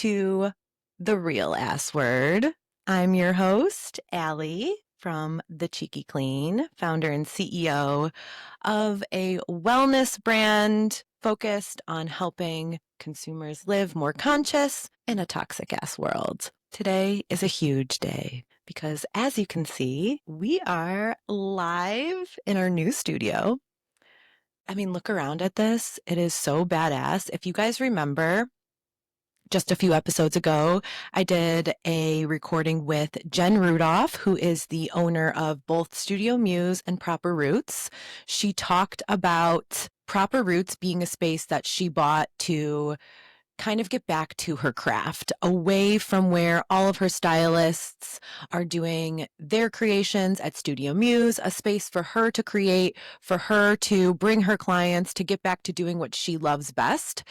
to The Real Ass Word. I'm your host, Allie from The Cheeky Clean, founder and CEO of a wellness brand focused on helping consumers live more conscious in a toxic ass world. Today is a huge day because, as you can see, we are live in our new studio. I mean, look around at this. It is so badass. If you guys remember, just a few episodes ago, I did a recording with Jen Rudolph, who is the owner of both Studio Muse and Proper Roots. She talked about Proper Roots being a space that she bought to kind of get back to her craft, away from where all of her stylists are doing their creations at Studio Muse, a space for her to create, for her to bring her clients to get back to doing what she loves best.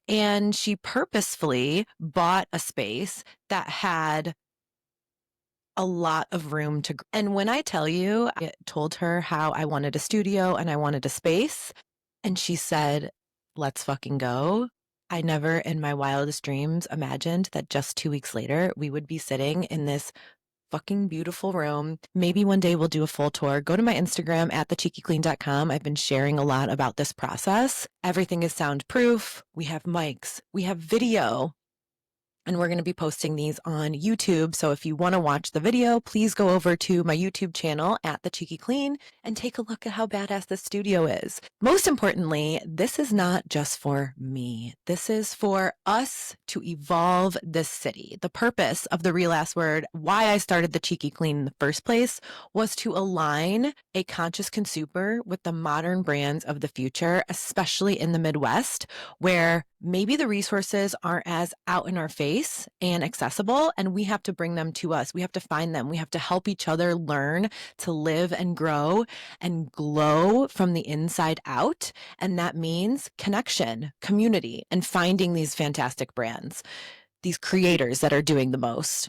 And she purposefully bought a space that had a lot of room to. And when I tell you, I told her how I wanted a studio and I wanted a space, and she said, let's fucking go. I never in my wildest dreams imagined that just 2 weeks later, we would be sitting in this fucking beautiful room. Maybe one day we'll do a full tour. Go to my Instagram at thecheekyclean.com. I've been sharing a lot about this process. Everything is soundproof. We have mics. We have video. And we're going to be posting these on YouTube. So if you want to watch the video, please go over to my YouTube channel at The Cheeky Clean and take a look at how badass this studio is. Most importantly, this is not just for me. This is for us to evolve this city. The purpose of The Real Ass Word, why I started The Cheeky Clean in the first place, was to align a conscious consumer with the modern brands of the future, especially in the Midwest, where maybe the resources aren't as out in our face and accessible, and we have to bring them to us. We have to find them. We have to help each other learn to live and grow and glow from the inside out. And that means connection, community, and finding these fantastic brands, these creators that are doing the most.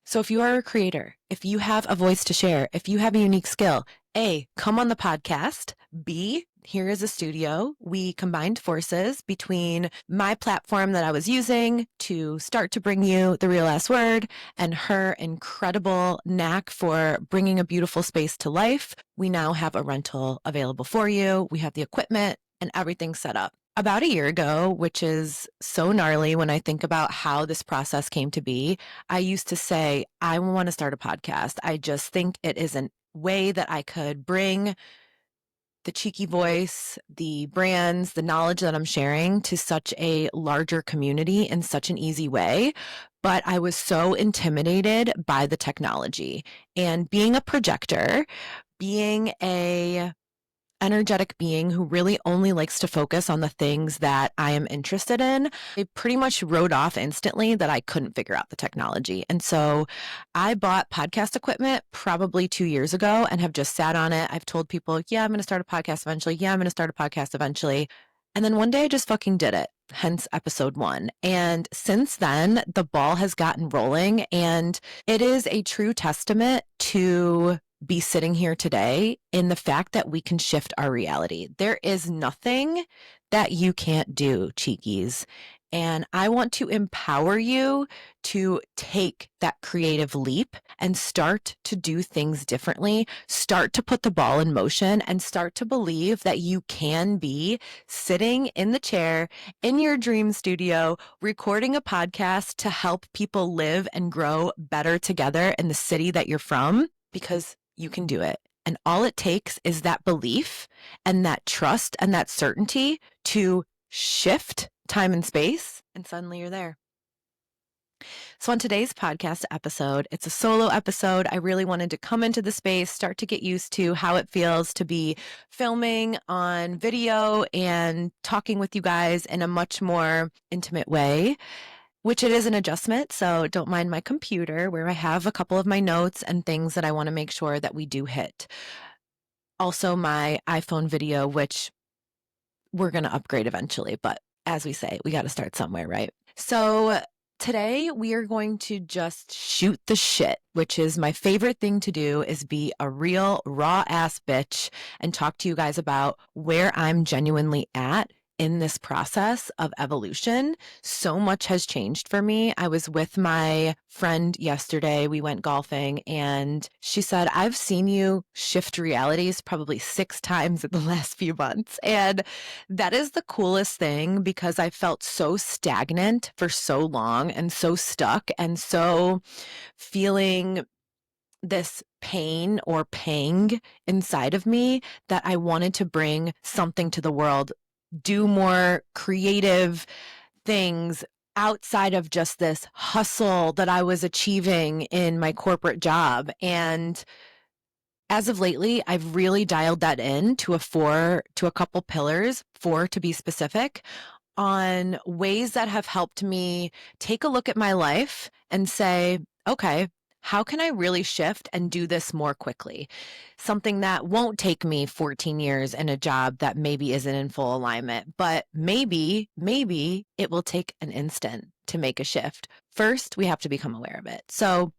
So if you are a creator, if you have a voice to share, if you have a unique skill, A, come on the podcast. B, here is a studio. We combined forces between my platform that I was using to start to bring you The Real Ass Word and her incredible knack for bringing a beautiful space to life. We now have a rental available for you. We have the equipment and everything set up. About a year ago, which is so gnarly when I think about how this process came to be, I used to say, I want to start a podcast. I just think it is a way that I could bring the cheeky voice, the brands, the knowledge that I'm sharing to such a larger community in such an easy way. But I was so intimidated by the technology and being a projector, being a energetic being who really only likes to focus on the things that I am interested in, I pretty much wrote off instantly that I couldn't figure out the technology. And so I bought podcast equipment probably 2 years ago and have just sat on it. I've told people, yeah, I'm going to start a podcast eventually. Yeah, I'm going to start a podcast eventually. And then one day I just fucking did it, hence episode 1. And since then, the ball has gotten rolling, and it is a true testament to be sitting here today in the fact that we can shift our reality. There is nothing that you can't do, cheekies. And I want to empower you to take that creative leap and start to do things differently, start to put the ball in motion, and start to believe that you can be sitting in the chair in your dream studio, recording a podcast to help people live and grow better together in the city that you're from, because you can do it. And all it takes is that belief and that trust and that certainty to shift time and space, and suddenly you're there. So on today's podcast episode, it's a solo episode. I really wanted to come into the space, start to get used to how it feels to be filming on video and talking with you guys in a much more intimate way, which it is an adjustment. So don't mind my computer where I have a couple of my notes and things that I want to make sure that we do hit. Also my iPhone video, which we're going to upgrade eventually, but as we say, we got to start somewhere, right? So today we are going to just shoot the shit, which is my favorite thing to do, is be a real raw ass bitch and talk to you guys about where I'm genuinely at in this process of evolution. So much has changed for me. I was with my friend yesterday. We went golfing and she said, I've seen you shift realities probably 6 times in the last few months. And that is the coolest thing because I felt so stagnant for so long and so stuck and so feeling this pain or pang inside of me that I wanted to bring something to the world, do more creative things outside of just this hustle that I was achieving in my corporate job. And as of lately, I've really dialed that in to a couple pillars, 4 to be specific, on ways that have helped me take a look at my life and say, okay, how can I really shift and do this more quickly? Something that won't take me 14 years in a job that maybe isn't in full alignment, but maybe it will take an instant to make a shift. First, we have to become aware of it. So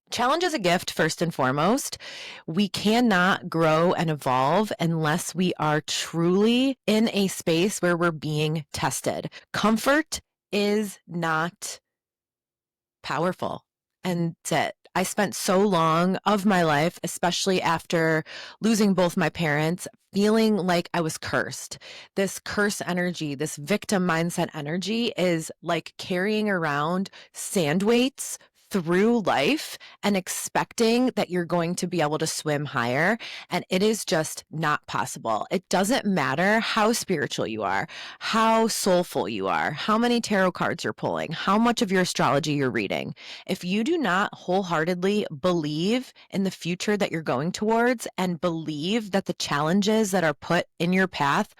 challenge is a gift, first and foremost. We cannot grow and evolve unless we are truly in a space where we're being tested. Comfort is not powerful. And that's it. I spent so long of my life, especially after losing both my parents, feeling like I was cursed. This curse energy, this victim mindset energy is like carrying around sand weights through life and expecting that you're going to be able to swim higher. And it is just not possible. It doesn't matter how spiritual you are, how soulful you are, how many tarot cards you're pulling, how much of your astrology you're reading. If you do not wholeheartedly believe in the future that you're going towards and believe that the challenges that are put in your path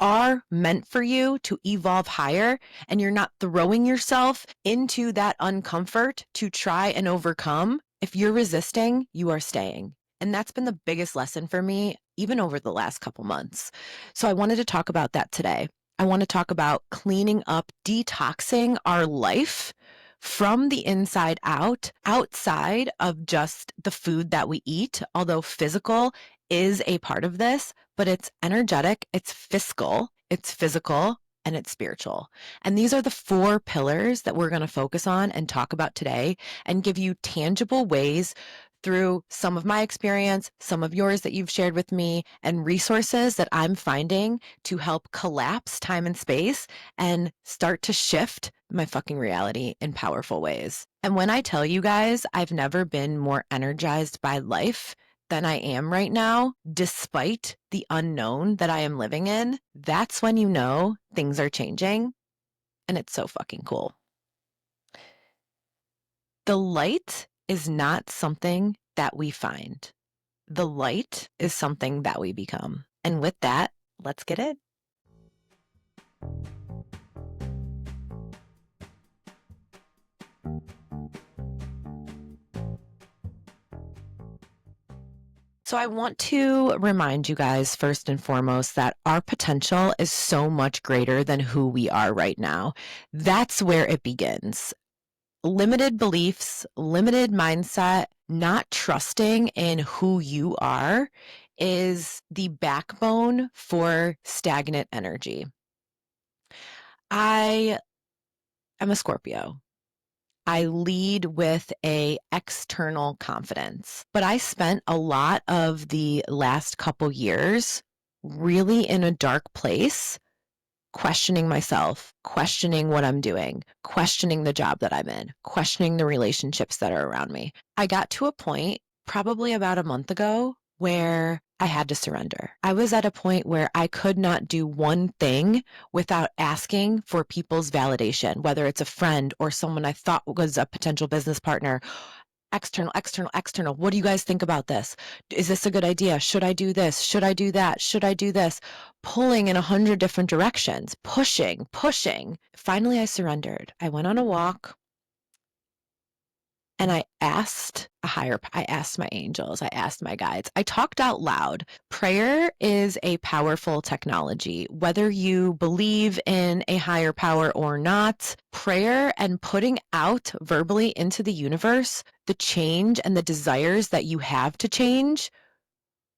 are meant for you to evolve higher, and you're not throwing yourself into that uncomfort to try and overcome, if you're resisting, you are staying. And that's been the biggest lesson for me, even over the last couple months. So I wanted to talk about that today. I want to talk about cleaning up, detoxing our life from the inside out, outside of just the food that we eat, although physical is a part of this, but it's energetic, it's fiscal, it's physical, and it's spiritual. And these are the 4 pillars that we're going to focus on and talk about today and give you tangible ways through some of my experience, some of yours that you've shared with me, and resources that I'm finding to help collapse time and space and start to shift my fucking reality in powerful ways. And when I tell you guys, I've never been more energized by life than I am right now, despite the unknown that I am living in, that's when you know things are changing. And it's so fucking cool. The light is not something that we find. The light is something that we become. And with that, let's get it. So I want to remind you guys first and foremost that our potential is so much greater than who we are right now. That's where it begins. Limited beliefs, limited mindset, not trusting in who you are is the backbone for stagnant energy. I am a Scorpio. I lead with a external confidence, but I spent a lot of the last couple years really in a dark place, questioning myself, questioning what I'm doing, questioning the job that I'm in, questioning the relationships that are around me. I got to a point probably about a month ago where I had to surrender. I was at a point where I could not do one thing without asking for people's validation, whether it's a friend or someone I thought was a potential business partner. External. What do you guys think about this? Is this a good idea? Should I do this? Should I do that? Should I do this? Pulling in 100 different directions, pushing. Finally, I surrendered. I went on a walk and I asked I asked my angels, I asked my guides. I talked out loud. Prayer is a powerful technology. Whether you believe in a higher power or not, prayer and putting out verbally into the universe the change and the desires that you have to change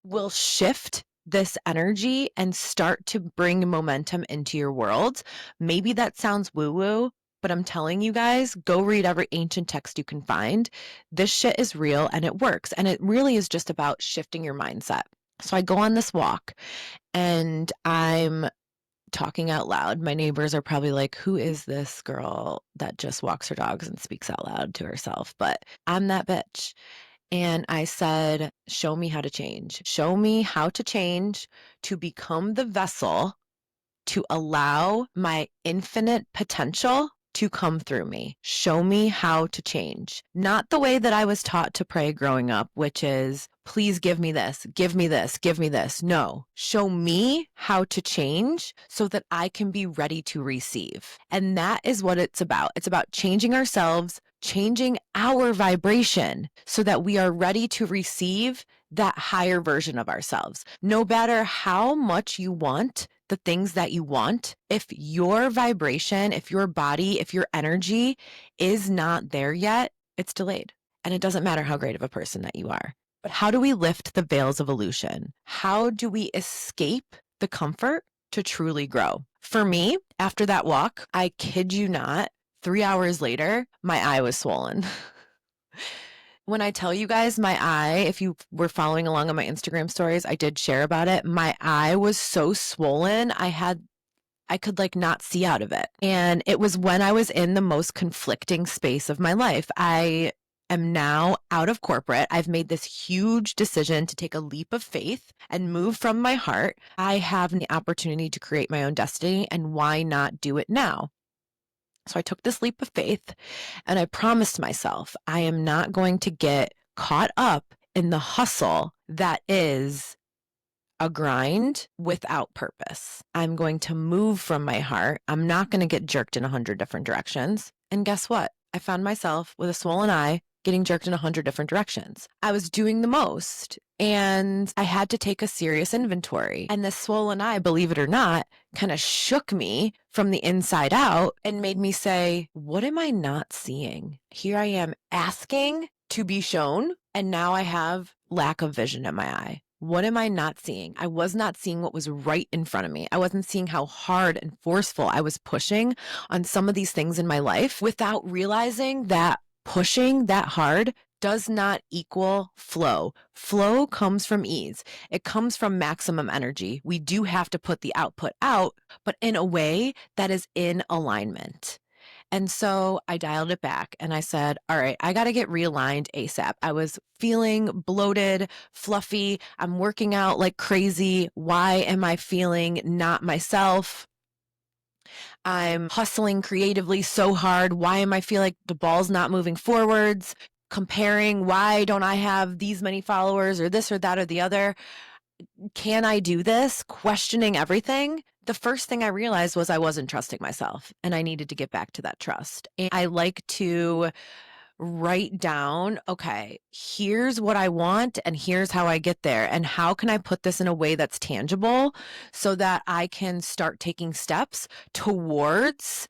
will shift this energy and start to bring momentum into your world. Maybe that sounds woo-woo, but I'm telling you guys, go read every ancient text you can find. This shit is real and it works. And it really is just about shifting your mindset. So I go on this walk and I'm talking out loud. My neighbors are probably like, who is this girl that just walks her dogs and speaks out loud to herself? But I'm that bitch. And I said, show me how to change. Show me how to change to become the vessel to allow my infinite potential to come through me. Show me how to change. Not the way that I was taught to pray growing up, which is, please give me this, give me this, give me this. No, show me how to change so that I can be ready to receive. And that is what it's about. It's about changing ourselves, changing our vibration so that we are ready to receive that higher version of ourselves. No matter how much you want the things that you want, if your vibration, if your body, if your energy is not there yet, it's delayed. And it doesn't matter how great of a person that you are. But how do we lift the veils of illusion? How do we escape the comfort to truly grow? For me, after that walk, I kid you not, 3 hours later, my eye was swollen. When I tell you guys my eye, if you were following along on my Instagram stories, I did share about it. My eye was so swollen. I could like not see out of it. And it was when I was in the most conflicting space of my life. I am now out of corporate. I've made this huge decision to take a leap of faith and move from my heart. I have the opportunity to create my own destiny, and why not do it now? So I took this leap of faith and I promised myself I am not going to get caught up in the hustle that is a grind without purpose. I'm going to move from my heart. I'm not going to get jerked in 100 different directions. And guess what? I found myself with a swollen eye getting jerked in 100 different directions. I was doing the most and I had to take a serious inventory. And this swollen eye, believe it or not, kind of shook me from the inside out and made me say, what am I not seeing? Here I am asking to be shown, and now I have lack of vision in my eye. What am I not seeing? I was not seeing what was right in front of me. I wasn't seeing how hard and forceful I was pushing on some of these things in my life without realizing that pushing that hard does not equal flow. Flow comes from ease. It comes from maximum energy. We do have to put the output out, but in a way that is in alignment. And so I dialed it back and I said, all right, I got to get realigned ASAP. I was feeling bloated, fluffy. I'm working out like crazy. Why am I feeling not myself? I'm hustling creatively so hard. Why am I feel like the ball's not moving forwards? Comparing, why don't I have these many followers or this or that or the other? Can I do this? Questioning everything. The first thing I realized was I wasn't trusting myself and I needed to get back to that trust. And I like to write down, okay, here's what I want and here's how I get there. And how can I put this in a way that's tangible so that I can start taking steps towards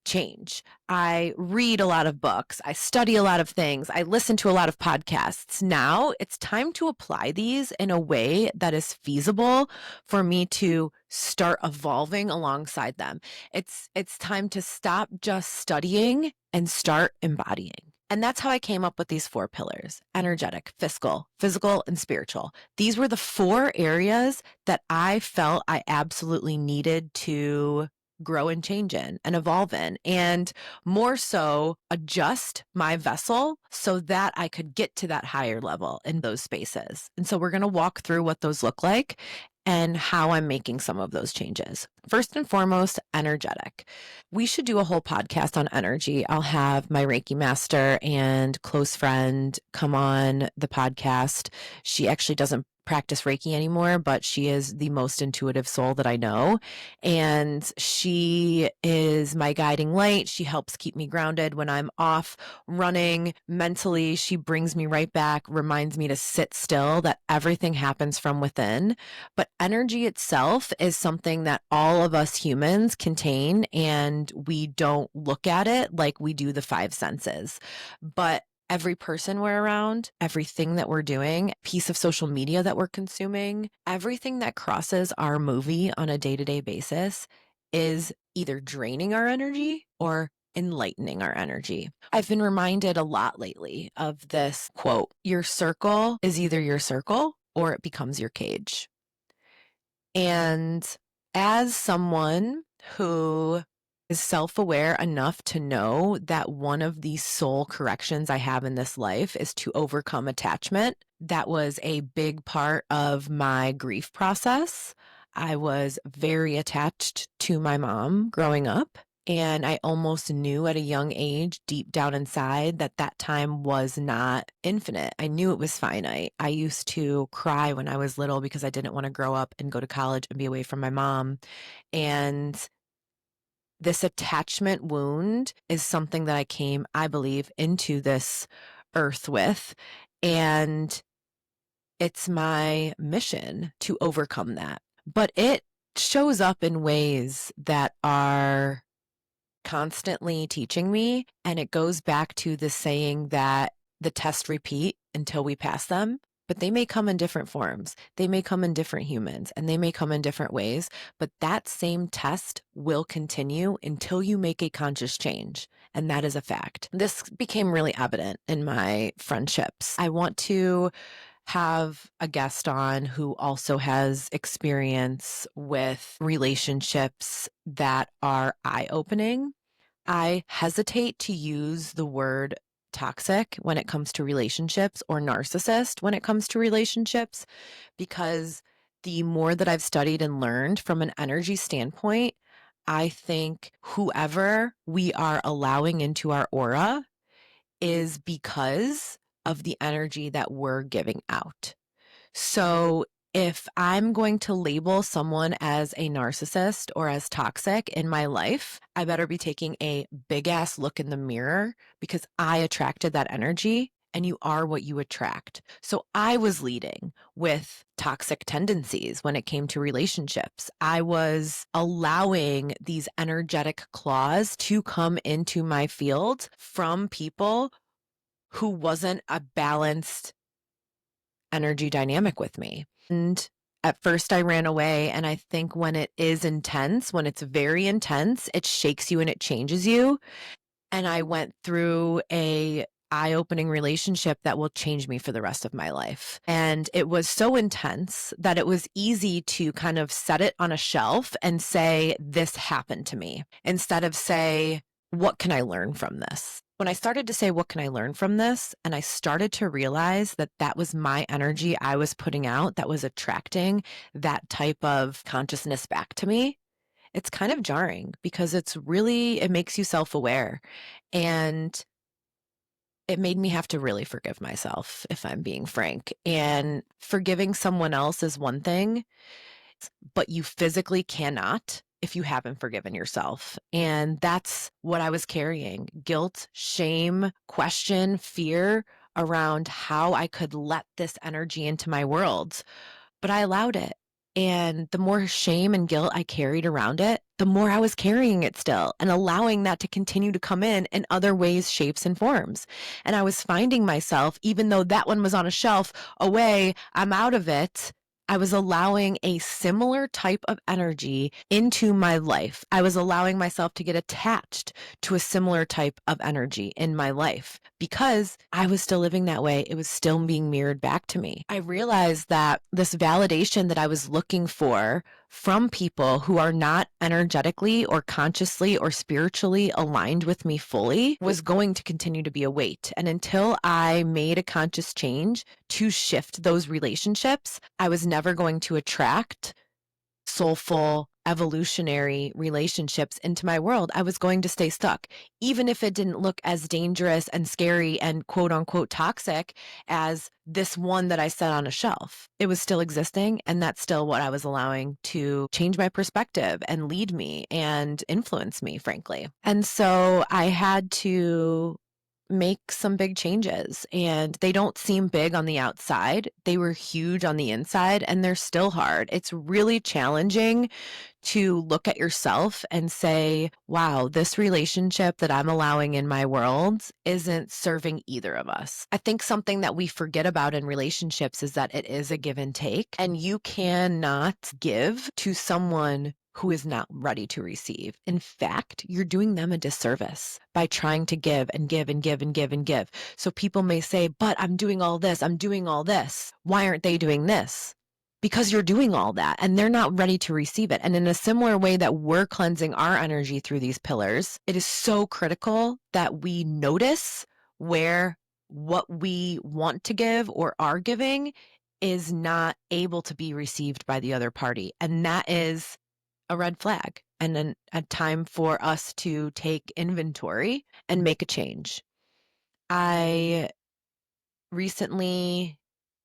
change. I read a lot of books. I study a lot of things. I listen to a lot of podcasts. Now it's time to apply these in a way that is feasible for me to start evolving alongside them. It's time to stop just studying and start embodying. And that's how I came up with these 4 pillars: energetic, fiscal, physical, and spiritual. These were the 4 areas that I felt I absolutely needed to grow and change in and evolve in, and more so adjust my vessel so that I could get to that higher level in those spaces. And so we're going to walk through what those look like and how I'm making some of those changes. First and foremost, energetic. We should do a whole podcast on energy. I'll have my Reiki master and close friend come on the podcast. She actually doesn't practice Reiki anymore, but she is the most intuitive soul that I know. And she is my guiding light. She helps keep me grounded when I'm off running mentally. She brings me right back, reminds me to sit still, that everything happens from within. But energy itself is something that all of us humans contain, and we don't look at it like we do the 5 senses. But every person we're around, everything that we're doing, piece of social media that we're consuming, everything that crosses our movie on a day-to-day basis is either draining our energy or enlightening our energy. I've been reminded a lot lately of this quote, your circle is either your circle or it becomes your cage. And as someone who is self-aware enough to know that one of the soul corrections I have in this life is to overcome attachment, that was a big part of my grief process. I was very attached to my mom growing up. And I almost knew at a young age, deep down inside, that that time was not infinite. I knew it was finite. I used to cry when I was little because I didn't want to grow up and go to college and be away from my mom. And this attachment wound is something that I came, I believe, into this earth with. And it's my mission to overcome that. But it shows up in ways that are constantly teaching me. And it goes back to the saying that the tests repeat until we pass them, but they may come in different forms. They may come in different humans and they may come in different ways, but that same test will continue until you make a conscious change. And that is a fact. This became really evident in my friendships. I want to have a guest on who also has experience with relationships that are eye-opening. I hesitate to use the word toxic when it comes to relationships or narcissist when it comes to relationships, because the more that I've studied and learned from an energy standpoint, I think whoever we are allowing into our aura is because of the energy that we're giving out. So if I'm going to label someone as a narcissist or as toxic in my life, I better be taking a big ass look in the mirror, because I attracted that energy and you are what you attract. So I was leading with toxic tendencies when it came to relationships. I was allowing these energetic claws to come into my field from people who wasn't a balanced energy dynamic with me. And at first I ran away. And I think when it is intense, when it's very intense, it shakes you and it changes you. And I went through a eye-opening relationship that will change me for the rest of my life. And it was so intense that it was easy to kind of set it on a shelf and say, this happened to me, instead of say, what can I learn from this? When I started to say, what can I learn from this? And I started to realize that that was my energy I was putting out that was attracting that type of consciousness back to me. It's kind of jarring because it makes you self-aware. And it made me have to really forgive myself, if I'm being frank. And forgiving someone else is one thing, but you physically cannot if you haven't forgiven yourself. And that's what I was carrying: guilt, shame, question, fear around how I could let this energy into my world. But I allowed it. And the more shame and guilt I carried around it, the more I was carrying it still and allowing that to continue to come in other ways, shapes, and forms. And I was finding myself, even though that one was on a shelf away, I'm out of it, I was allowing a similar type of energy into my life. I was allowing myself to get attached to a similar type of energy in my life because I was still living that way. It was still being mirrored back to me. I realized that this validation that I was looking for from people who are not energetically or consciously or spiritually aligned with me fully was going to continue to be a weight. And until I made a conscious change to shift those relationships, I was never going to attract soulful, evolutionary relationships into my world. I was going to stay stuck, even if it didn't look as dangerous and scary and quote unquote toxic as this one that I set on a shelf. It was still existing, and that's still what I was allowing to change my perspective and lead me and influence me, frankly. And so I had to make some big changes, and they don't seem big on the outside. They were huge on the inside, and they're still hard. It's really challenging to look at yourself and say, wow, this relationship that I'm allowing in my world isn't serving either of us. I think something that we forget about in relationships is that it is a give and take, and you cannot give to someone who is not ready to receive. In fact, you're doing them a disservice by trying to give and give and give and give and give. So people may say, but I'm doing all this, I'm doing all this. Why aren't they doing this? Because you're doing all that and they're not ready to receive it. And in a similar way that we're cleansing our energy through these pillars, it is so critical that we notice where what we want to give or are giving is not able to be received by the other party. And that is a red flag and a time for us to take inventory and make a change. I recently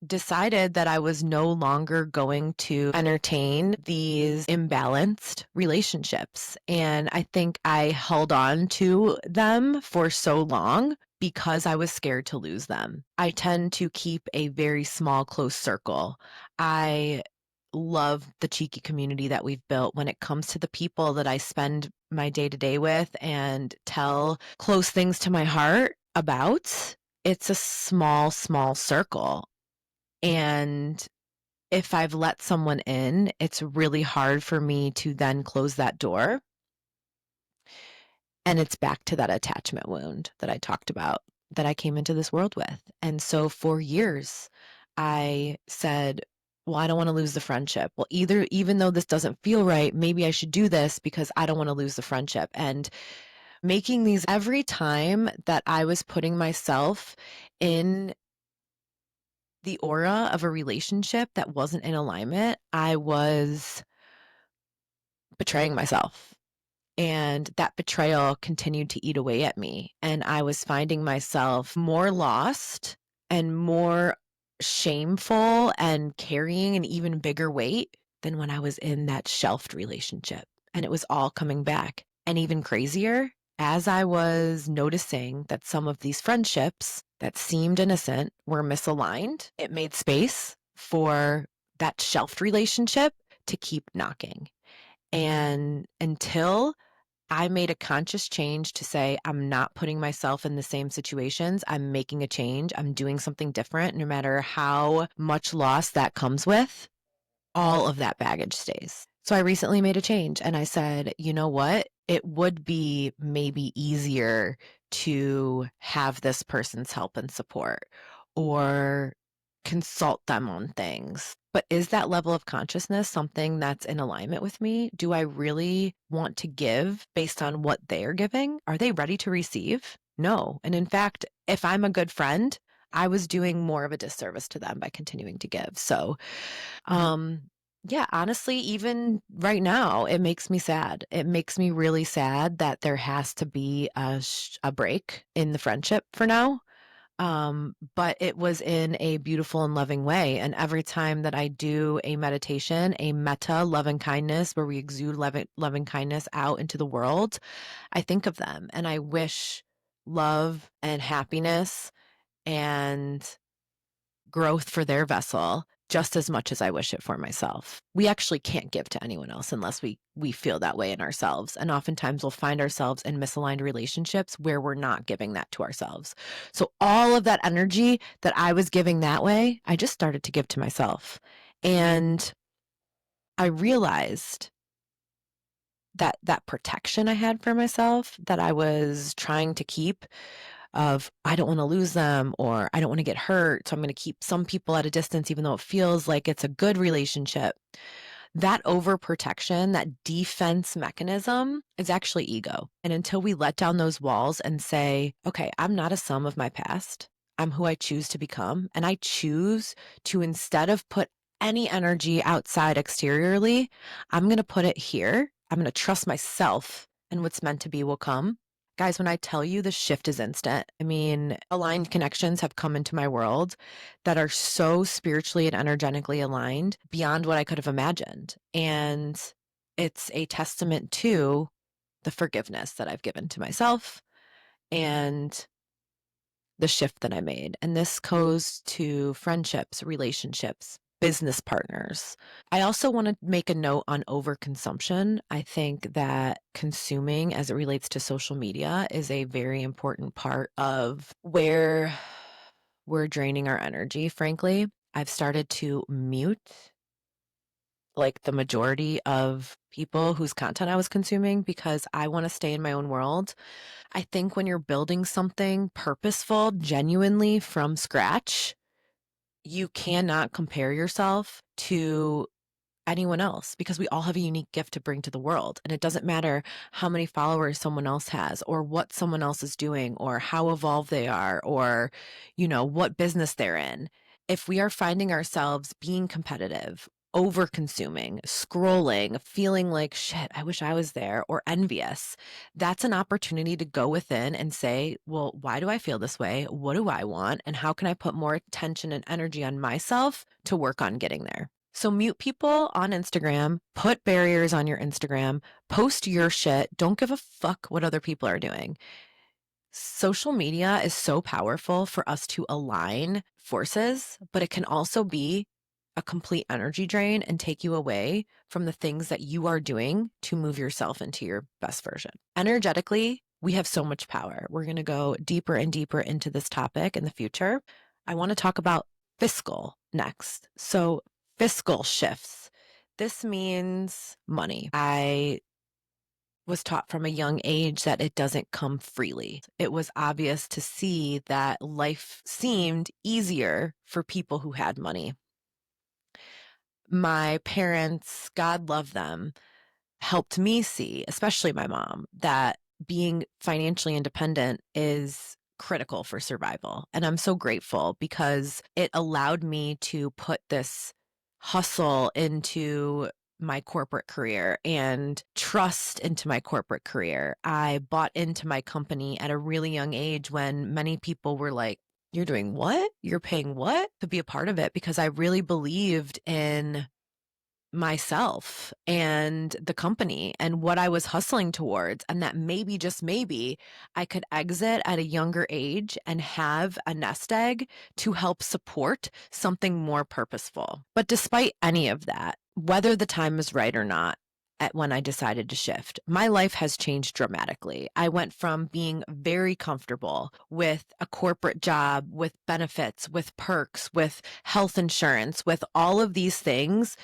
decided that I was no longer going to entertain these imbalanced relationships. And I think I held on to them for so long because I was scared to lose them. I tend to keep a very small, close circle. I love the Cheeky community that we've built when it comes to the people that I spend my day to day with and tell close things to my heart about. It's a small, small circle. And if I've let someone in, it's really hard for me to then close that door. And it's back to that attachment wound that I talked about that I came into this world with. And so for years, I said, well, I don't want to lose the friendship. Well, even though this doesn't feel right, maybe I should do this because I don't want to lose the friendship. And making these every time that I was putting myself in the aura of a relationship that wasn't in alignment, I was betraying myself. And that betrayal continued to eat away at me. And I was finding myself more lost and more shameful and carrying an even bigger weight than when I was in that shelved relationship. And it was all coming back. And even crazier, as I was noticing that some of these friendships that seemed innocent were misaligned, it made space for that shelved relationship to keep knocking. And until I made a conscious change to say, I'm not putting myself in the same situations. I'm making a change. I'm doing something different, no matter how much loss that comes with, all of that baggage stays. So I recently made a change and I said, you know what? It would be maybe easier to have this person's help and support or consult them on things. But is that level of consciousness something that's in alignment with me? Do I really want to give based on what they're giving? Are they ready to receive? No. And in fact, if I'm a good friend, I was doing more of a disservice to them by continuing to give. So, yeah, honestly, even right now, it makes me sad. It makes me really sad that there has to be a break in the friendship for now. But it was in a beautiful and loving way. And every time that I do a meditation, a metta loving kindness, where we exude loving kindness out into the world, I think of them and I wish love and happiness and growth for their vessel just as much as I wish it for myself. We actually can't give to anyone else unless we feel that way in ourselves. And oftentimes we'll find ourselves in misaligned relationships where we're not giving that to ourselves. So all of that energy that I was giving that way, I just started to give to myself. And I realized that protection I had for myself that I was trying to keep of I don't want to lose them or I don't want to get hurt. So I'm going to keep some people at a distance, even though it feels like it's a good relationship. That overprotection, that defense mechanism is actually ego. And until we let down those walls and say, okay, I'm not a sum of my past. I'm who I choose to become. And I choose to, instead of put any energy outside exteriorly, I'm going to put it here. I'm going to trust myself and what's meant to be will come. Guys, when I tell you the shift is instant, I mean, aligned connections have come into my world that are so spiritually and energetically aligned beyond what I could have imagined. And it's a testament to the forgiveness that I've given to myself and the shift that I made. And this goes to friendships, relationships, business partners. I also want to make a note on overconsumption. I think that consuming as it relates to social media is a very important part of where we're draining our energy, frankly. I've started to mute like the majority of people whose content I was consuming because I want to stay in my own world. I think when you're building something purposeful, genuinely from scratch, you cannot compare yourself to anyone else because we all have a unique gift to bring to the world. And it doesn't matter how many followers someone else has or what someone else is doing or how evolved they are or, what business they're in. If we are finding ourselves being competitive, over consuming, scrolling, feeling like shit, I wish I was there, or envious, that's an opportunity to go within and say, well, why do I feel this way? What do I want? And how can I put more attention and energy on myself to work on getting there? So mute people on Instagram, put barriers on your Instagram, post your shit. Don't give a fuck what other people are doing. Social media is so powerful for us to align forces, but it can also be a complete energy drain and take you away from the things that you are doing to move yourself into your best version. Energetically, we have so much power. We're going to go deeper and deeper into this topic in the future. I want to talk about fiscal next. So, fiscal shifts. This means money. I was taught from a young age that it doesn't come freely. It was obvious to see that life seemed easier for people who had money. My parents, God love them, helped me see, especially my mom, that being financially independent is critical for survival. And I'm so grateful because it allowed me to put this hustle into my corporate career and trust into my corporate career. I bought into my company at a really young age when many people were like, you're doing what? You're paying what to be a part of it? Because I really believed in myself and the company and what I was hustling towards, and that maybe, just maybe, I could exit at a younger age and have a nest egg to help support something more purposeful. But despite any of that, whether the time is right or not, at when I decided to shift, my life has changed dramatically. I went from being very comfortable with a corporate job, with benefits, with perks, with health insurance, with all of these things,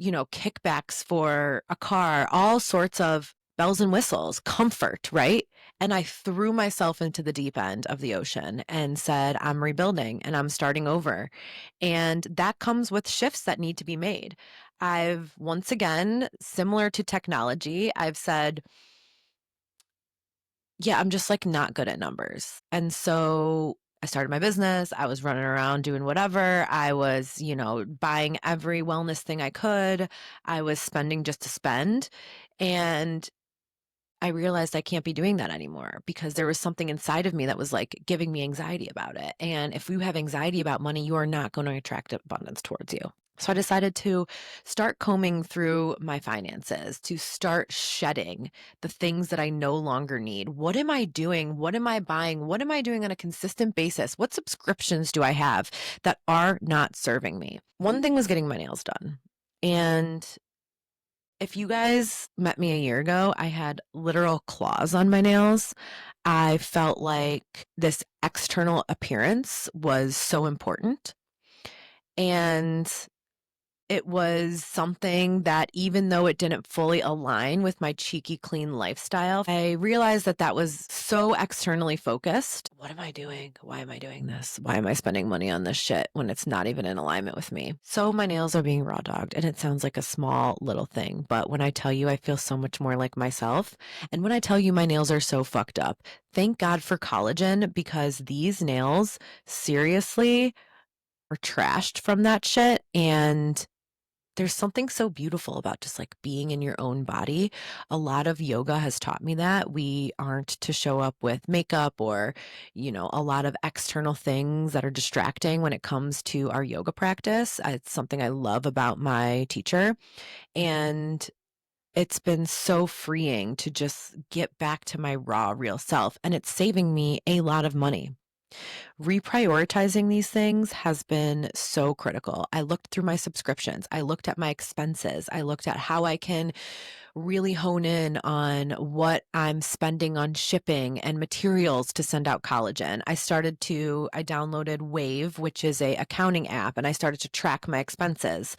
kickbacks for a car, all sorts of bells and whistles, comfort, right? And I threw myself into the deep end of the ocean and said, I'm rebuilding and I'm starting over. And that comes with shifts that need to be made. I've once again, similar to technology, I've said, yeah, I'm just like not good at numbers. And so I started my business. I was running around doing whatever. I was, buying every wellness thing I could. I was spending just to spend. And I realized I can't be doing that anymore because there was something inside of me that was like giving me anxiety about it. And if you have anxiety about money, you are not going to attract abundance towards you. So I decided to start combing through my finances, to start shedding the things that I no longer need. What am I doing? What am I buying? What am I doing on a consistent basis? What subscriptions do I have that are not serving me? One thing was getting my nails done. And if you guys met me a year ago, I had literal claws on my nails. I felt like this external appearance was so important. And it was something that, even though it didn't fully align with my cheeky clean lifestyle, I realized that that was so externally focused. What am I doing? Why am I doing this? Why am I spending money on this shit when it's not even in alignment with me? So my nails are being raw dogged, and it sounds like a small little thing, but when I tell you I feel so much more like myself, and when I tell you my nails are so fucked up, thank God for collagen, because these nails seriously are trashed from that shit. And there's something so beautiful about just like being in your own body. A lot of yoga has taught me that we aren't to show up with makeup or, a lot of external things that are distracting when it comes to our yoga practice. It's something I love about my teacher. And it's been so freeing to just get back to my raw, real self. And it's saving me a lot of money. Reprioritizing these things has been so critical. I looked through my subscriptions. I looked at my expenses. I looked at how I can really hone in on what I'm spending on shipping and materials to send out collagen. I downloaded Wave, which is a accounting app, and I started to track my expenses.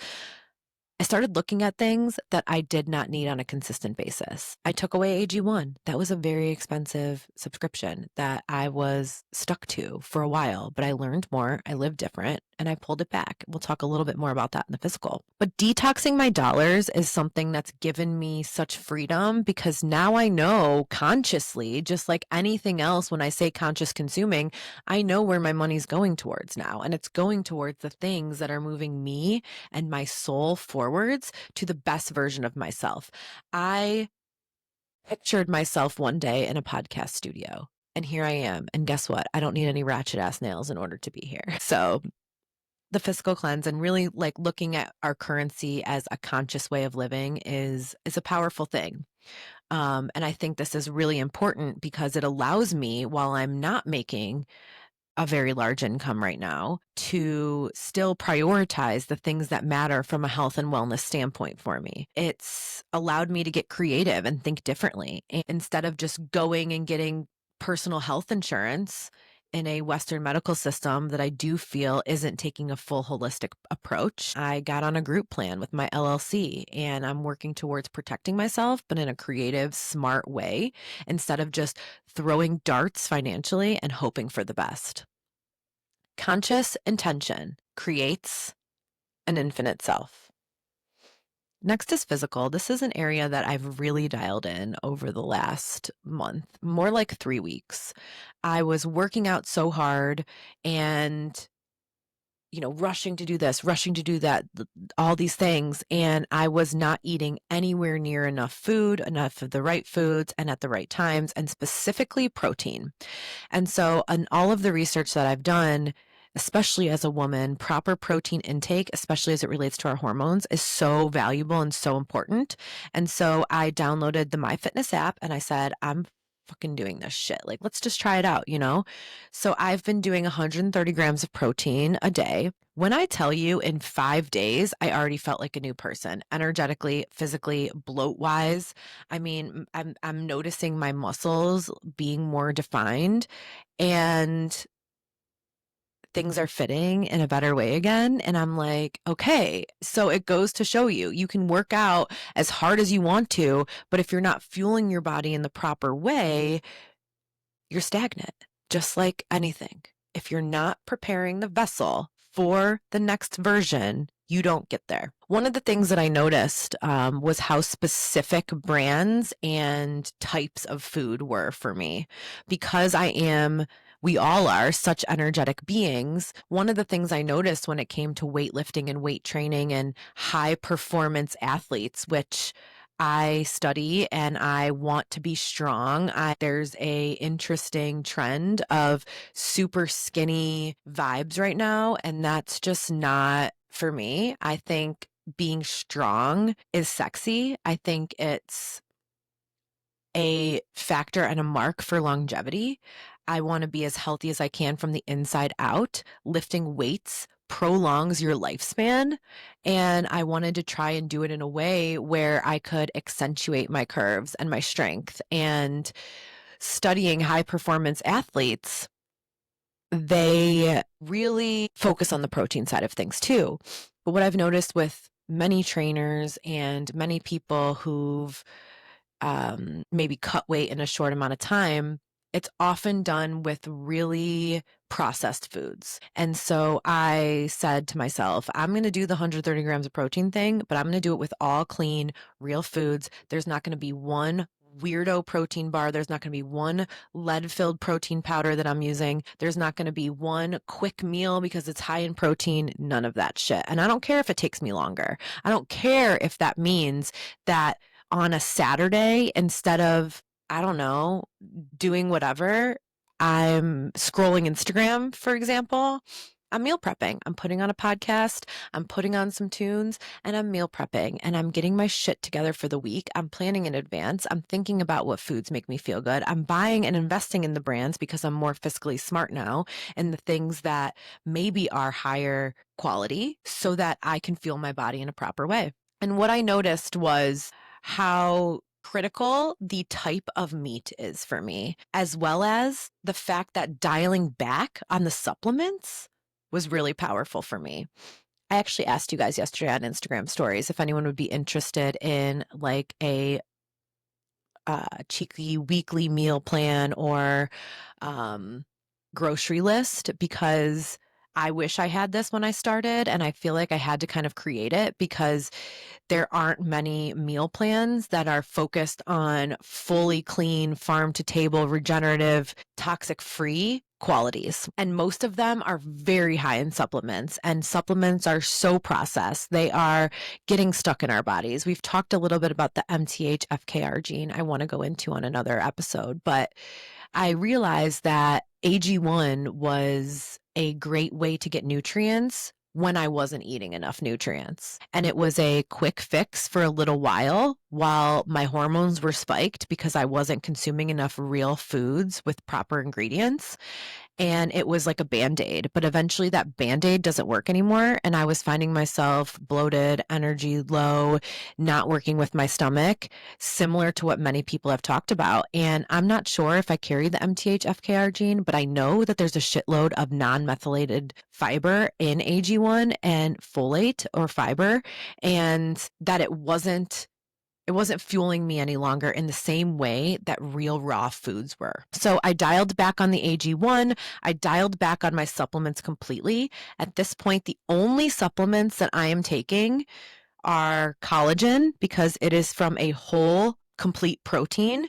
I started looking at things that I did not need on a consistent basis. I took away AG1. That was a very expensive subscription that I was stuck to for a while, but I learned more, I lived different, and I pulled it back. We'll talk a little bit more about that in the physical. But detoxing my dollars is something that's given me such freedom because now I know consciously, just like anything else, when I say conscious consuming, I know where my money's going towards now. And it's going towards the things that are moving me and my soul forwards to the best version of myself. I pictured myself one day in a podcast studio, and here I am. And guess what? I don't need any ratchet ass nails in order to be here. So the fiscal cleanse and really like looking at our currency as a conscious way of living is a powerful thing. And I think this is really important because it allows me, while I'm not making a very large income right now, to still prioritize the things that matter from a health and wellness standpoint for me. It's allowed me to get creative and think differently. And instead of just going and getting personal health insurance in a Western medical system that I do feel isn't taking a full holistic approach, I got on a group plan with my LLC and I'm working towards protecting myself, but in a creative, smart way, instead of just throwing darts financially and hoping for the best. Conscious intention creates an infinite self. Next is physical. This is an area that I've really dialed in over the last month, more like 3 weeks. I was working out so hard and, rushing to do this, rushing to do that, all these things. And I was not eating anywhere near enough food, enough of the right foods and at the right times, and specifically protein. And so, in all of the research that I've done, especially as a woman, proper protein intake, especially as it relates to our hormones, is so valuable and so important. And so I downloaded the MyFitness app and I said, I'm fucking doing this shit. Like, let's just try it out, So I've been doing 130 grams of protein a day. When I tell you in 5 days, I already felt like a new person, energetically, physically, bloat wise. I mean, I'm noticing my muscles being more defined and things are fitting in a better way again. And I'm like, okay, so it goes to show you can work out as hard as you want to, but if you're not fueling your body in the proper way, you're stagnant, just like anything. If you're not preparing the vessel for the next version, you don't get there. One of the things that I noticed was how specific brands and types of food were for me. Because we all are such energetic beings. One of the things I noticed when it came to weightlifting and weight training and high performance athletes, which I study and I want to be strong. There's a interesting trend of super skinny vibes right now, and that's just not for me. I think being strong is sexy. I think it's a factor and a mark for longevity. I want to be as healthy as I can from the inside out. Lifting weights prolongs your lifespan. And I wanted to try and do it in a way where I could accentuate my curves and my strength. And studying high performance athletes, they really focus on the protein side of things too. But what I've noticed with many trainers and many people who've maybe cut weight in a short amount of time, it's often done with really processed foods. And so I said to myself, I'm going to do the 130 grams of protein thing, but I'm going to do it with all clean, real foods. There's not going to be one weirdo protein bar. There's not going to be one lead-filled protein powder that I'm using. There's not going to be one quick meal because it's high in protein. None of that shit. And I don't care if it takes me longer. I don't care if that means that on a Saturday, instead of, I don't know, doing whatever, I'm scrolling Instagram, for example, I'm meal prepping. I'm putting on a podcast, I'm putting on some tunes, and I'm meal prepping and I'm getting my shit together for the week. I'm planning in advance. I'm thinking about what foods make me feel good. I'm buying and investing in the brands because I'm more fiscally smart now and the things that maybe are higher quality so that I can fuel my body in a proper way. And what I noticed was how critical the type of meat is for me, as well as the fact that dialing back on the supplements was really powerful for me. I actually asked you guys yesterday on Instagram stories if anyone would be interested in like a cheeky weekly meal plan or grocery list because I wish I had this when I started and I feel like I had to kind of create it because there aren't many meal plans that are focused on fully clean, farm to table, regenerative, toxic free qualities. And most of them are very high in supplements, and supplements are so processed. They are getting stuck in our bodies. We've talked a little bit about the MTH FKR gene, I want to go into on another episode, but I realized that AG1 was a great way to get nutrients when I wasn't eating enough nutrients. And it was a quick fix for a little while my hormones were spiked because I wasn't consuming enough real foods with proper ingredients. And it was like a Band-Aid, but eventually that Band-Aid doesn't work anymore. And I was finding myself bloated, energy low, not working with my stomach, similar to what many people have talked about. And I'm not sure if I carry the MTH FKR gene, but I know that there's a shitload of non-methylated fiber in AG1 and folate or fiber, and that it wasn't fueling me any longer in the same way that real raw foods were. So I dialed back on the AG1. I dialed back on my supplements completely. At this point, the only supplements that I am taking are collagen because it is from a whole, complete protein.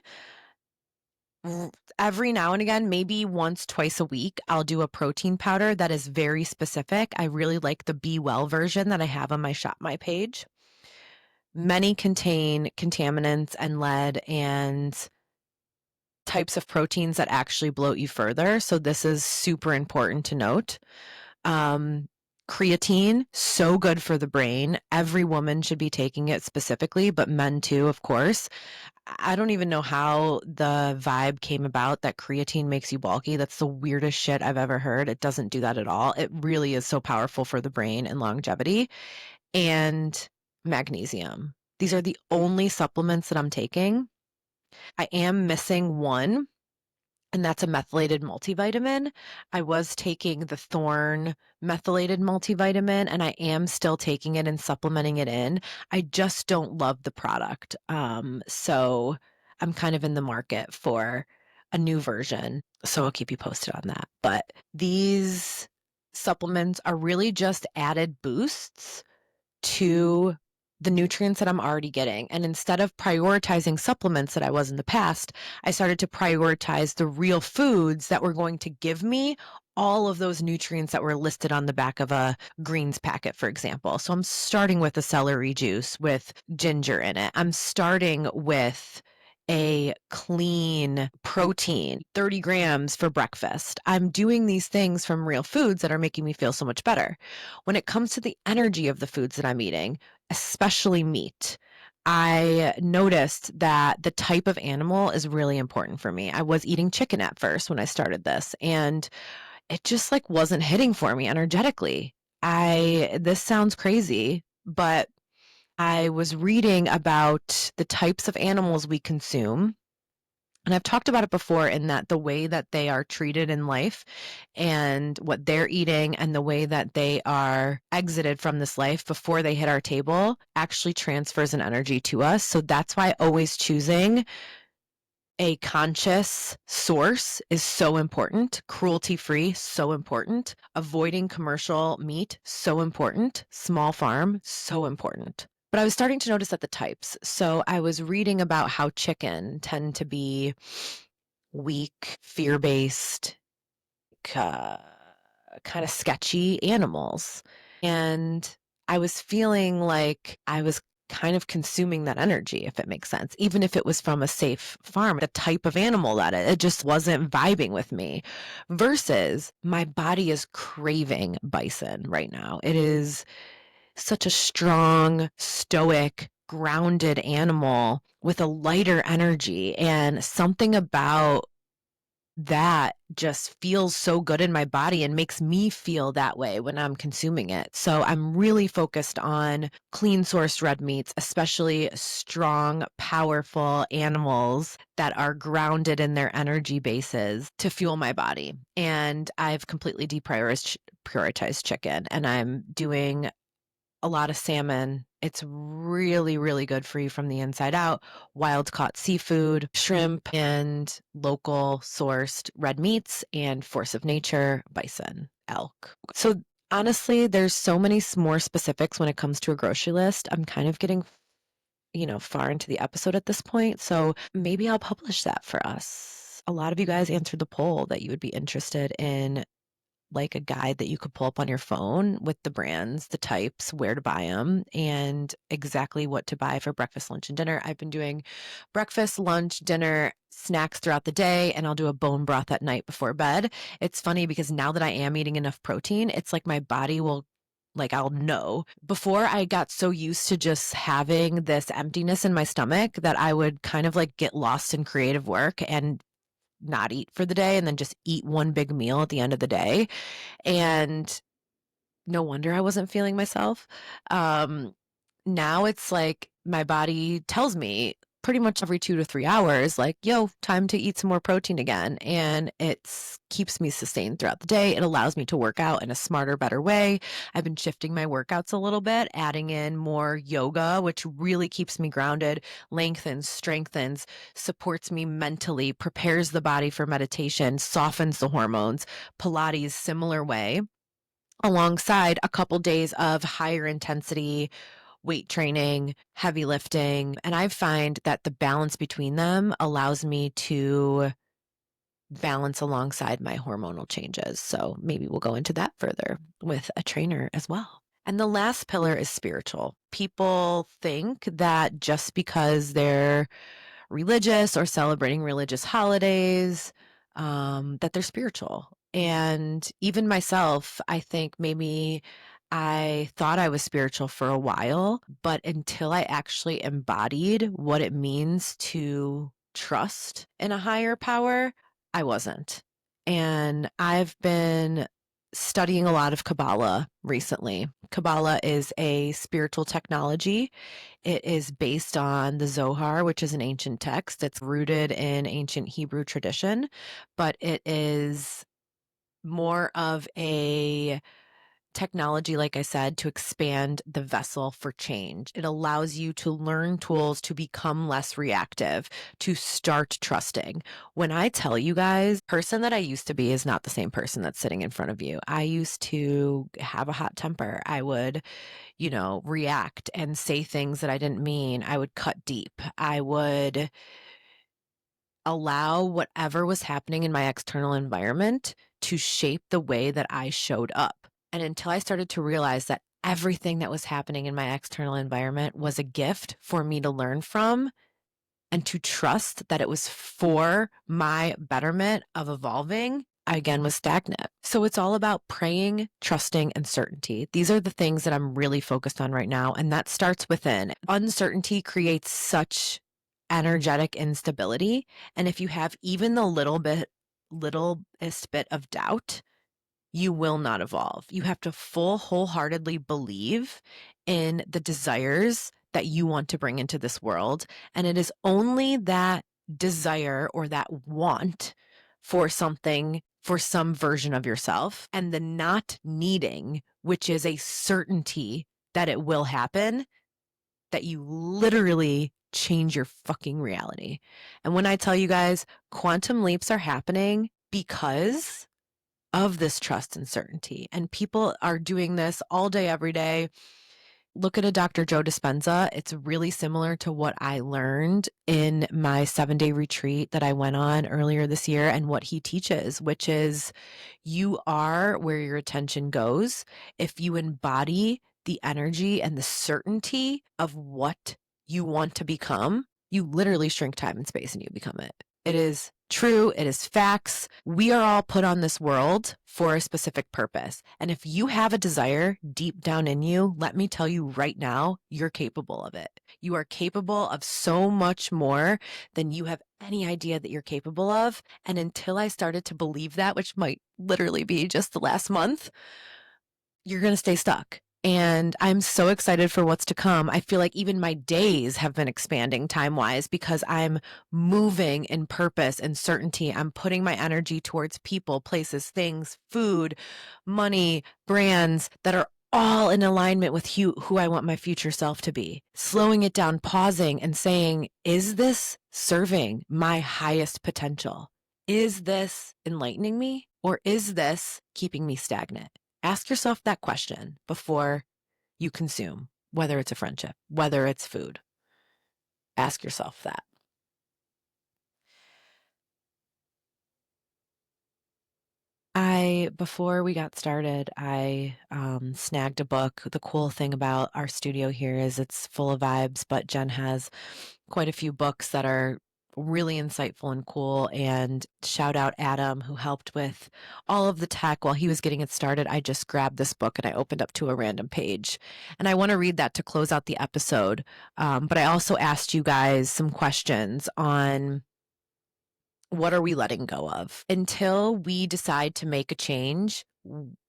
Every now and again, maybe once, twice a week, I'll do a protein powder that is very specific. I really like the Be Well version that I have on my Shop My page. Many contain contaminants and lead and types of proteins that actually bloat you further. So this is super important to note. Creatine, so good for the brain. Every woman should be taking it specifically, but men too, of course. I don't even know how the vibe came about that creatine makes you bulky. That's the weirdest shit I've ever heard. It doesn't do that at all. It really is so powerful for the brain and longevity. And magnesium. These are the only supplements that I'm taking. I am missing one, and that's a methylated multivitamin. I was taking the Thorne methylated multivitamin, and I am still taking it and supplementing it in. I just don't love the product. So I'm kind of in the market for a new version. So I'll keep you posted on that. But these supplements are really just added boosts to the nutrients that I'm already getting. And instead of prioritizing supplements that I was in the past, I started to prioritize the real foods that were going to give me all of those nutrients that were listed on the back of a greens packet, for example. So I'm starting with a celery juice with ginger in it. I'm starting with a clean protein, 30 grams for breakfast. I'm doing these things from real foods that are making me feel so much better. When it comes to the energy of the foods that I'm eating, especially meat, I noticed that the type of animal is really important for me. I was eating chicken at first when I started this, and it just like wasn't hitting for me energetically. This sounds crazy, but I was reading about the types of animals we consume. And I've talked about it before in that the way that they are treated in life and what they're eating and the way that they are exited from this life before they hit our table actually transfers an energy to us. So that's why always choosing a conscious source is so important. Cruelty-free, so important. Avoiding commercial meat, so important. Small farm, so important. But I was starting to notice that the types. So I was reading about how chicken tend to be weak, fear-based, kind of sketchy animals. And I was feeling like I was kind of consuming that energy, if it makes sense. Even if it was from a safe farm, the type of animal that it just wasn't vibing with me. Versus my body is craving bison right now. It is such a strong, stoic, grounded animal with a lighter energy, and something about that just feels so good in my body and makes me feel that way when I'm consuming it. So I'm really focused on clean sourced red meats, especially strong, powerful animals that are grounded in their energy bases to fuel my body. And I've completely deprioritized chicken, and I'm doing a lot of salmon. It's really, really good for you from the inside out. Wild caught seafood, shrimp, and local sourced red meats, and force of nature, bison, elk. So honestly, there's so many more specifics when it comes to a grocery list. I'm kind of getting, far into the episode at this point. So maybe I'll publish that for us. A lot of you guys answered the poll that you would be interested in like a guide that you could pull up on your phone with the brands, the types, where to buy them, and exactly what to buy for breakfast, lunch, and dinner. I've been doing breakfast, lunch, dinner, snacks throughout the day, and I'll do a bone broth at night before bed. It's funny because now that I am eating enough protein, it's like my body will I'll know. Before, I got so used to just having this emptiness in my stomach that I would kind of like get lost in creative work and not eat for the day and then just eat one big meal at the end of the day. And no wonder I wasn't feeling myself. Now it's like my body tells me pretty much every 2 to 3 hours, like, yo, time to eat some more protein again. And it keeps me sustained throughout the day. It allows me to work out in a smarter, better way. I've been shifting my workouts a little bit, adding in more yoga, which really keeps me grounded, lengthens, strengthens, supports me mentally, prepares the body for meditation, softens the hormones. Pilates, similar way, alongside a couple days of higher intensity weight training, heavy lifting. And I find that the balance between them allows me to balance alongside my hormonal changes. So maybe we'll go into that further with a trainer as well. And the last pillar is spiritual. People think that just because they're religious or celebrating religious holidays, that they're spiritual. And even myself, I think maybe I thought I was spiritual for a while, but until I actually embodied what it means to trust in a higher power, I wasn't. And I've been studying a lot of Kabbalah recently. Kabbalah is a spiritual technology. It is based on the Zohar, which is an ancient text. It's rooted in ancient Hebrew tradition, but it is more of a technology, like I said, to expand the vessel for change. It allows you to learn tools to become less reactive, to start trusting. When I tell you guys, the person that I used to be is not the same person that's sitting in front of you. I used to have a hot temper. I would, react and say things that I didn't mean. I would cut deep. I would allow whatever was happening in my external environment to shape the way that I showed up. And until I started to realize that everything that was happening in my external environment was a gift for me to learn from and to trust that it was for my betterment of evolving, I again was stagnant. So it's all about praying, trusting, and certainty. These are the things that I'm really focused on right now. And that starts within. Uncertainty creates such energetic instability. And if you have even the littlest bit of doubt, you will not evolve. You have to wholeheartedly believe in the desires that you want to bring into this world. And it is only that desire or that want for something, for some version of yourself, and the not needing, which is a certainty that it will happen, that you literally change your fucking reality. And when I tell you guys, quantum leaps are happening because of this trust and certainty. And people are doing this all day, every day. Look at a Dr. Joe Dispenza. It's really similar to what I learned in my 7-day retreat that I went on earlier this year and what he teaches, which is you are where your attention goes. If you embody the energy and the certainty of what you want to become, you literally shrink time and space and you become it. It is true. It is facts. We are all put on this world for a specific purpose. And if you have a desire deep down in you, let me tell you right now, you're capable of it. You are capable of so much more than you have any idea that you're capable of. And until I started to believe that, which might literally be just the last month, you're going to stay stuck. And I'm so excited for what's to come. I feel like even my days have been expanding time-wise because I'm moving in purpose and certainty. I'm putting my energy towards people, places, things, food, money, brands that are all in alignment with who I want my future self to be. Slowing it down, pausing and saying, is this serving my highest potential? Is this enlightening me, or is this keeping me stagnant? Ask yourself that question before you consume, whether it's a friendship, whether it's food. Ask yourself that. Before we got started, I snagged a book. The cool thing about our studio here is it's full of vibes, but Jen has quite a few books that are really insightful and cool. And shout out Adam, who helped with all of the tech while he was getting it started. I just grabbed this book and I opened up to a random page. And I want to read that to close out the episode. But I also asked you guys some questions on what are we letting go of? Until we decide to make a change,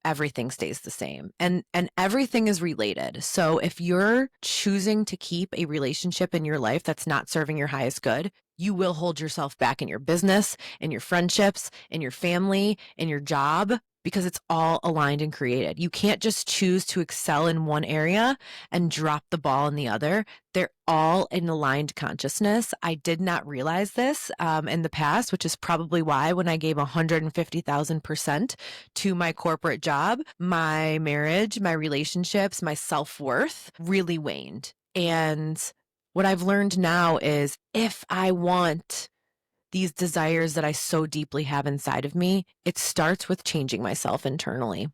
everything stays the same. And everything is related. So if you're choosing to keep a relationship in your life that's not serving your highest good, you will hold yourself back in your business, in your friendships, in your family, in your job, because it's all aligned and created. You can't just choose to excel in one area and drop the ball in the other. They're all in aligned consciousness. I did not realize this in the past, which is probably why when I gave 150,000% to my corporate job, my marriage, my relationships, my self-worth really waned. And what I've learned now is if I want these desires that I so deeply have inside of me, it starts with changing myself internally.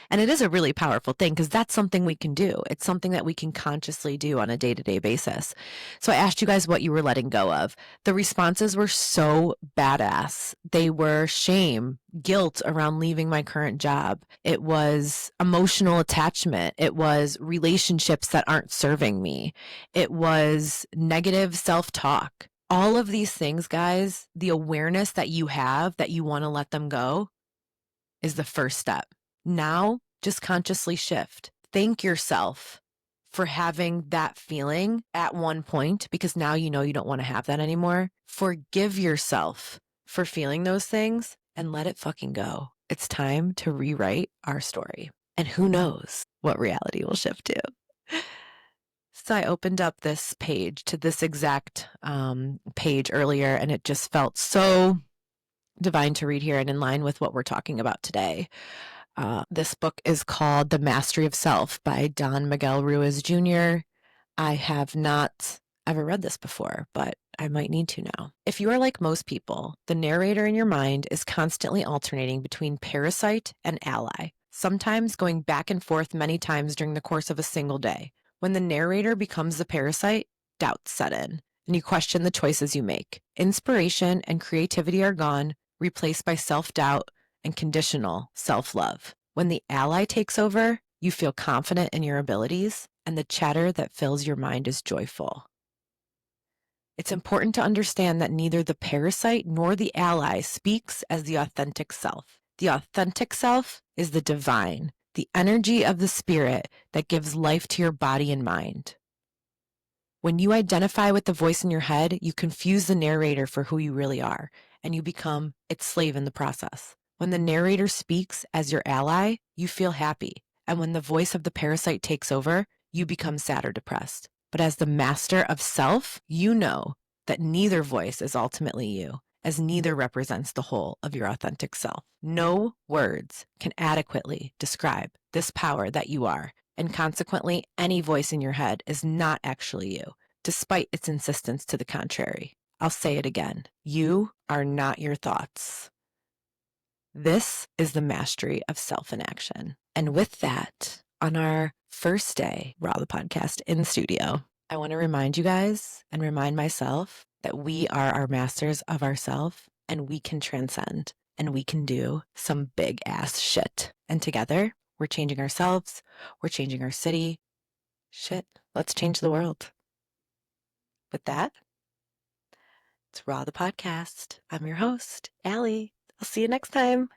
And it is a really powerful thing because that's something we can do. It's something that we can consciously do on a day-to-day basis. So I asked you guys what you were letting go of. The responses were so badass. They were shame, guilt around leaving my current job. It was emotional attachment. It was relationships that aren't serving me. It was negative self-talk. All of these things, guys, the awareness that you have that you want to let them go is the first step. Now, just consciously shift. Thank yourself for having that feeling at one point, because now you know you don't want to have that anymore. Forgive yourself for feeling those things and let it fucking go. It's time to rewrite our story. And who knows what reality will shift to. So I opened up this page to this exact page earlier, and it just felt so divine to read here and in line with what we're talking about today. This book is called The Mastery of Self by Don Miguel Ruiz Jr. I have not ever read this before, but I might need to now. If you are like most people, the narrator in your mind is constantly alternating between parasite and ally, sometimes going back and forth many times during the course of a single day. When the narrator becomes the parasite, doubts set in, and you question the choices you make. Inspiration and creativity are gone, replaced by self-doubt and conditional self-love. When the ally takes over, you feel confident in your abilities, and the chatter that fills your mind is joyful. It's important to understand that neither the parasite nor the ally speaks as the authentic self. The authentic self is the divine, the energy of the spirit that gives life to your body and mind. When you identify with the voice in your head, you confuse the narrator for who you really are, and you become its slave in the process. When the narrator speaks as your ally, you feel happy, and when the voice of the parasite takes over, you become sad or depressed. But as the master of self, you know that neither voice is ultimately you, as neither represents the whole of your authentic self. No words can adequately describe this power that you are, and consequently, any voice in your head is not actually you, despite its insistence to the contrary. I'll say it again. You are not your thoughts. This is the mastery of self in action. And with that, on our first day, Raw the podcast in studio. I want to remind you guys and remind myself that we are our masters of ourselves and we can transcend and we can do some big ass shit. And together, we're changing ourselves, we're changing our city. Shit, let's change the world. With that, it's Raw the podcast. I'm your host, Allie. I'll see you next time.